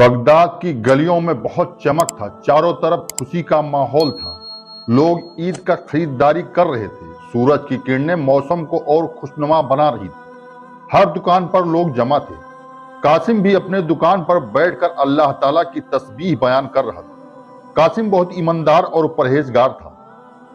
Baghdad की गलियों में बहुत चमक था। चारों तरफ खुशी का माहौल था। लोग ईद का खरीदारी कर रहे थे। सूरज की किरणें मौसम को और खुशनुमा बना रही थी। हर दुकान पर लोग जमा थे। कासिम भी अपने दुकान पर बैठकर अल्लाह ताला की तस्बीह बयान कर रहा था। कासिम बहुत ईमानदार और परहेजगार था।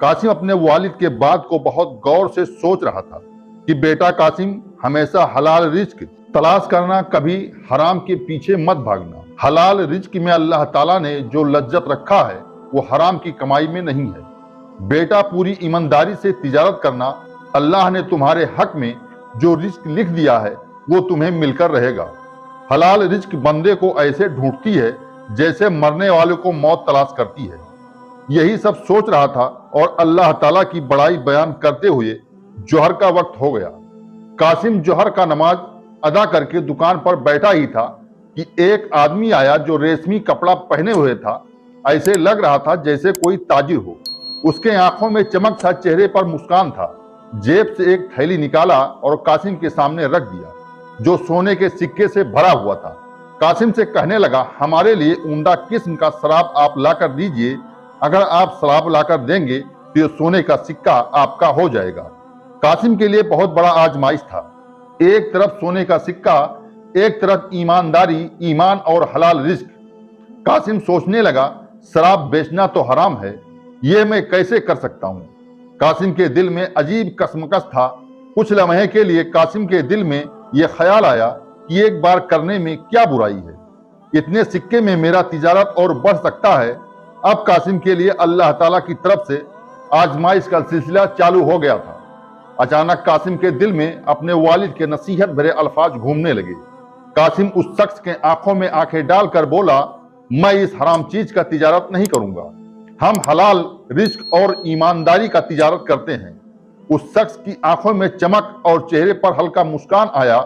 कासिम अपने वालिद के बात को बहुत गौर से सोच रहा था कि बेटा कासिम, हमेशा हलाल रिज्क तलाश करना, कभी हराम के पीछे मत भागना। हलाल रिज्क में अल्लाह ताला ने जो लज्जत रखा है वो हराम की कमाई में नहीं है। बेटा, पूरी ईमानदारी से तिजारत करना। अल्लाह ने तुम्हारे हक में जो रिज्क लिख दिया है वो तुम्हें मिलकर रहेगा। हलाल रिज्क बंदे को ऐसे ढूंढती है जैसे मरने वाले को मौत तलाश करती है। यही सब सोच रहा था और अल्लाह ताला की बड़ाई बयान करते हुए जोहर का वक्त हो गया। कासिम जोहर का नमाज अदा करके दुकान पर बैठा ही था कि एक आदमी आया जो रेशमी कपड़ा पहने हुए था। ऐसे लग रहा था जैसे कोई ताजिर हो। उसके आंखों में चमक था, चेहरे पर मुस्कान था। जेब से एक थैली निकाला और कासिम के सामने रख दिया, जो सोने के सिक्के से भरा हुआ था। कासिम से कहने लगा, हमारे लिए उम्दा किस्म का शराब आप लाकर दीजिए। अगर आप शराब लाकर देंगे तो ये सोने का सिक्का आपका हो जाएगा। कासिम के लिए बहुत बड़ा आजमाइश था। एक तरफ सोने का सिक्का, एक तरफ ईमानदारी, ईमान और हलाल रिज्क। कासिम सोचने लगा, शराब बेचना तो हराम है, ये मैं कैसे कर सकता हूँ। कासिम के दिल में अजीब कसमकस था। कुछ लम्हे के लिए कासिम के दिल में यह ख्याल आया कि एक बार करने में क्या बुराई है। इतने सिक्के में मेरा तिजारत और बढ़ सकता है। अब कासिम के लिए अल्लाह ताला की तरफ से आजमाइश का सिलसिला चालू हो गया था। अचानक कासिम के दिल में अपने वालिद के नसीहत भरे अल्फाज घूमने लगे। कासिम उस शख्स के आंखों में आंखें डालकर बोला, मैं इस हराम चीज का तिजारत नहीं करूंगा। हम हलाल रिज्क और ईमानदारी का तिजारत करते हैं। उस शख्स की आंखों में चमक और चेहरे पर हल्का मुस्कान आया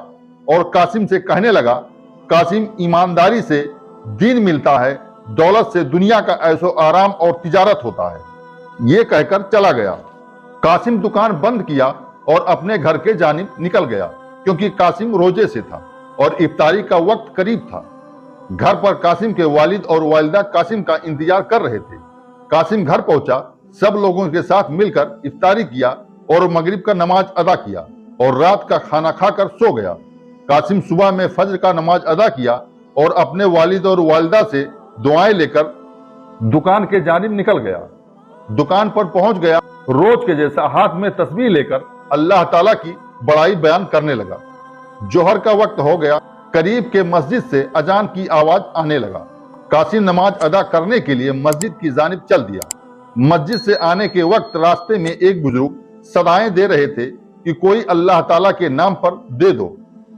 और कासिम से कहने लगा, कासिम, ईमानदारी से दीन मिलता है, दौलत से दुनिया का ऐशो आराम और तिजारत होता है। ये कहकर चला गया। कासिम दुकान बंद किया और अपने घर के जानिब निकल गया, क्योंकि कासिम रोजे से था और इफ्तारी का वक्त करीब था। घर पर कासिम के वालिद और वालिदा कासिम का इंतजार कर रहे थे। कासिम घर पहुंचा, सब लोगों के साथ मिलकर इफ्तारी किया और मगरिब का नमाज अदा किया और रात का खाना खाकर सो गया। कासिम सुबह में फज्र का नमाज अदा किया और अपने वालिद और वालिदा से दुआएं लेकर दुकान के जानिब निकल गया। दुकान पर पहुंच गया। रोज के जैसा हाथ में तस्बीह लेकर अल्लाह ताला की बड़ाई बयान करने लगा। जोहर का वक्त हो गया। करीब के मस्जिद से अजान की आवाज आने लगा। कासिम नमाज अदा करने के लिए मस्जिद की जानिब चल दिया। मस्जिद से आने के वक्त रास्ते में एक बुजुर्ग सदाएं दे रहे थे कि कोई अल्लाह ताला के नाम पर दे दो।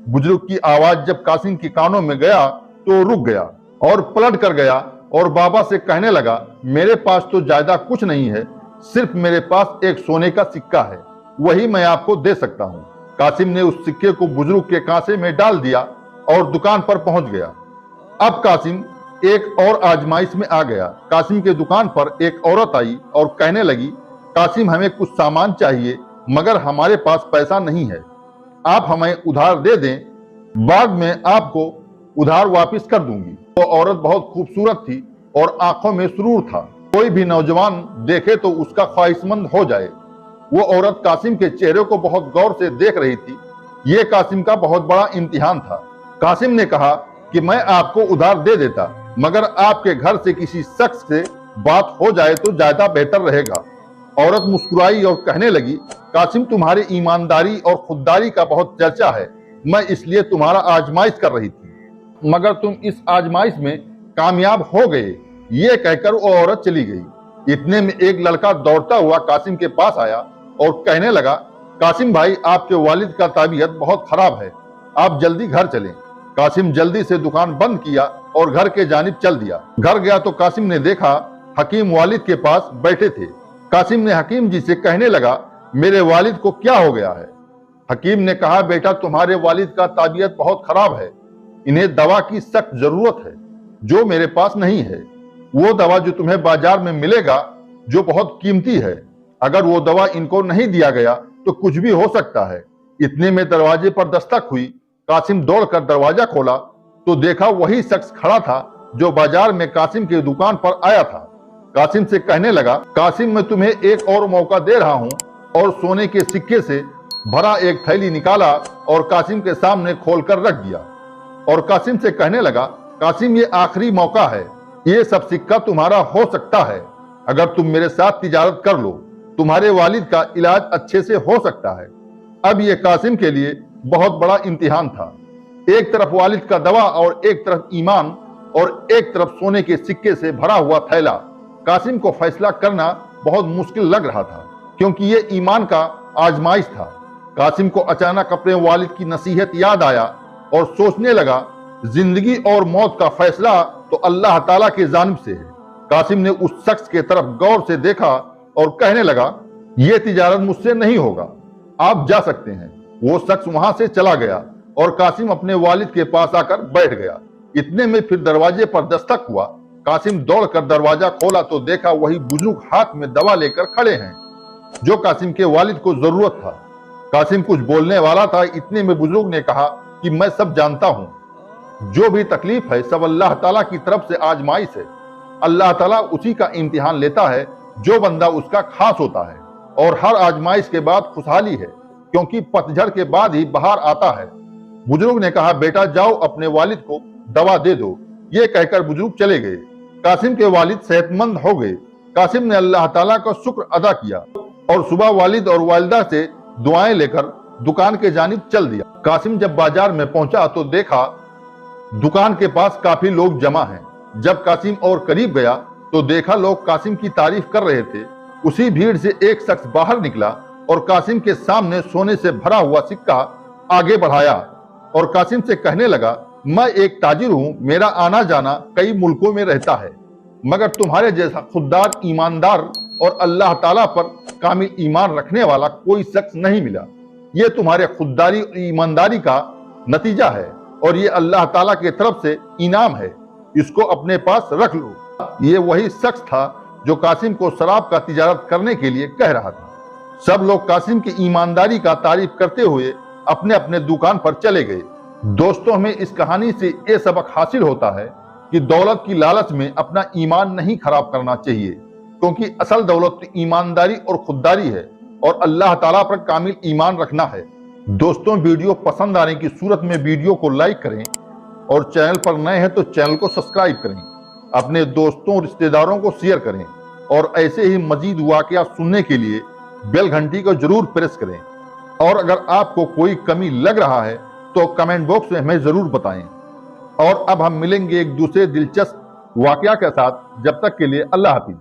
बुजुर्ग की आवाज जब कासिम के कानों में गया तो रुक गया और पलट कर गया और बाबा से कहने लगा, मेरे पास तो ज्यादा कुछ नहीं है, सिर्फ मेरे पास एक सोने का सिक्का है, वही मैं आपको दे सकता हूँ। कासिम ने उस सिक्के को बुजुर्ग के कांसे में डाल दिया और दुकान पर पहुंच गया। अब कासिम एक और आजमाइश में आ गया। कासिम के दुकान पर एक औरत आई और कहने लगी, कासिम, हमें कुछ सामान चाहिए मगर हमारे पास पैसा नहीं है, आप हमें उधार दे दें, बाद में आपको उधार वापस कर दूंगी। वो औरत बहुत खूबसूरत थी और आंखों में सुरूर था। कोई भी नौजवान देखे तो उसका ख्वाहिशमंद हो जाए। वो औरत कासिम के चेहरे को बहुत गौर से देख रही थी। ये कासिम का बहुत बड़ा इम्तिहान था। कासिम ने कहा कि मैं आपको उधार दे देता, मगर आपके घर से किसी शख्स से बात हो जाए तो ज्यादा बेहतर रहेगा। औरत मुस्कुराई और कहने लगी, कासिम, तुम्हारी ईमानदारी और खुददारी का बहुत चर्चा है, मैं इसलिए तुम्हारा आजमाइश कर रही थी, मगर तुम इस आजमाइश में कामयाब हो गए। ये कहकर वो औरत चली गई। इतने में एक लड़का दौड़ता हुआ कासिम के पास आया और कहने लगा, कासिम भाई, आपके वालिद का तबीयत बहुत खराब है, आप जल्दी घर चलें। कासिम जल्दी से दुकान बंद किया और घर के जानिब चल दिया। घर गया तो कासिम ने देखा हकीम वालिद के पास बैठे थे। कासिम ने हकीम जी से कहने लगा, मेरे वालिद को क्या हो गया है। हकीम ने कहा, बेटा, तुम्हारे वालिद का तबीयत बहुत खराब है, इन्हें दवा की सख्त जरूरत है जो मेरे पास नहीं है। वो दवा जो तुम्हें बाजार में मिलेगा जो बहुत कीमती है, अगर वो दवा इनको नहीं दिया गया तो कुछ भी हो सकता है। इतने में दरवाजे पर दस्तक हुई। कासिम दौड़कर दरवाजा खोला तो देखा वही शख्स खड़ा था जो बाजार में कासिम की दुकान पर आया था। कासिम से कहने लगा, कासिम मैं तुम्हें एक और मौका दे रहा हूं, और सोने के सिक्के से भरा एक थैली निकाला और कासिम के सामने खोलकर रख दिया। और कासिम से कहने लगा, कासिम ये आखिरी मौका है, ये सब सिक्का तुम्हारा हो सकता है अगर तुम मेरे साथ तिजारत कर लो, तुम्हारे वालिद का इलाज अच्छे से हो सकता है। अब ये कासिम के लिए बहुत बड़ा इम्तिहान था। एक तरफ वालिद का दवा और एक तरफ ईमान और एक तरफ सोने के सिक्के से भरा हुआ थैला। कासिम को फैसला करना बहुत मुश्किल लग रहा था, क्योंकि ये ईमान का आजमाइश था। कासिम को अचानक अपने वालिद की नसीहत याद आया और सोचने लगा, जिंदगी और मौत का फैसला तो अल्लाह ताला की जानिब से है। कासिम ने उस शख्स के तरफ गौर से देखा और कहने लगा, ये तिजारत मुझसे नहीं होगा, आप जा सकते हैं। वो शख्स वहां से चला गया और कासिम अपने वालिद के पास आकर बैठ गया। इतने में फिर दरवाजे पर दस्तक हुआ। कासिम दौड़कर दरवाजा खोला तो देखा वही बुजुर्ग हाथ में दवा लेकर खड़े हैं, जो कासिम के वालिद को जरूरत था। कासिम कुछ बोलने वाला था, इतने में बुजुर्ग ने कहा कि मैं सब जानता हूं, जो भी तकलीफ है सब अल्लाह ताला की तरफ से आजमाइश है। अल्लाह ताला उसी का इम्तिहान लेता है जो बंदा उसका खास होता है, और हर आजमाइश के बाद खुशहाली है, क्योंकि पतझड़ के बाद ही बहार आता है। बुजुर्ग ने कहा, बेटा जाओ अपने वालिद को दवा दे दो। ये कहकर बुजुर्ग चले गए। कासिम के वालिद सेहतमंद हो गए। कासिम ने अल्लाह ताला का शुक्र अदा किया और सुबह वालिद और वालिदा से दुआएं लेकर दुकान के जानिब चल दिया। कासिम जब बाजार में पहुंचा तो देखा दुकान के पास काफी लोग जमा हैं। जब कासिम और करीब गया तो देखा लोग कासिम की तारीफ कर रहे थे। उसी भीड़ से एक शख्स बाहर निकला और कासिम के सामने सोने से भरा हुआ सिक्का आगे बढ़ाया और कासिम से कहने लगा, मैं एक ताजिर हूं, मेरा आना जाना कई मुल्कों में रहता है, मगर तुम्हारे जैसा खुददार, ईमानदार और अल्लाह ताला पर कामिल ईमान रखने वाला कोई शख्स नहीं मिला। ये तुम्हारे खुददारी और ईमानदारी का नतीजा है और ये अल्लाह ताला की तरफ से इनाम है, इसको अपने पास रख लो। ये वही शख्स था जो कासिम को शराब का तिजारत करने के लिए कह रहा था। सब लोग कासिम की ईमानदारी का तारीफ करते हुए अपने अपने दुकान पर चले गए। दोस्तों, हमें इस कहानी से ये सबक हासिल होता है कि दौलत की लालच में अपना ईमान नहीं खराब करना चाहिए, क्योंकि असल दौलत ईमानदारी और खुददारी है और अल्लाह ताला पर कामिल ईमान रखना है। दोस्तों, वीडियो पसंद आने की सूरत में वीडियो को लाइक करें और चैनल पर नए हैं तो चैनल को सब्सक्राइब करें। अपने दोस्तों और रिश्तेदारों को शेयर करें और ऐसे ही मजीद वाकया सुनने के लिए बेल घंटी को जरूर प्रेस करें। और अगर आपको कोई कमी लग रहा है तो कमेंट बॉक्स में हमें जरूर बताएं। और अब हम मिलेंगे एक दूसरे दिलचस्प वाकया के साथ। जब तक के लिए अल्लाह हाफिज।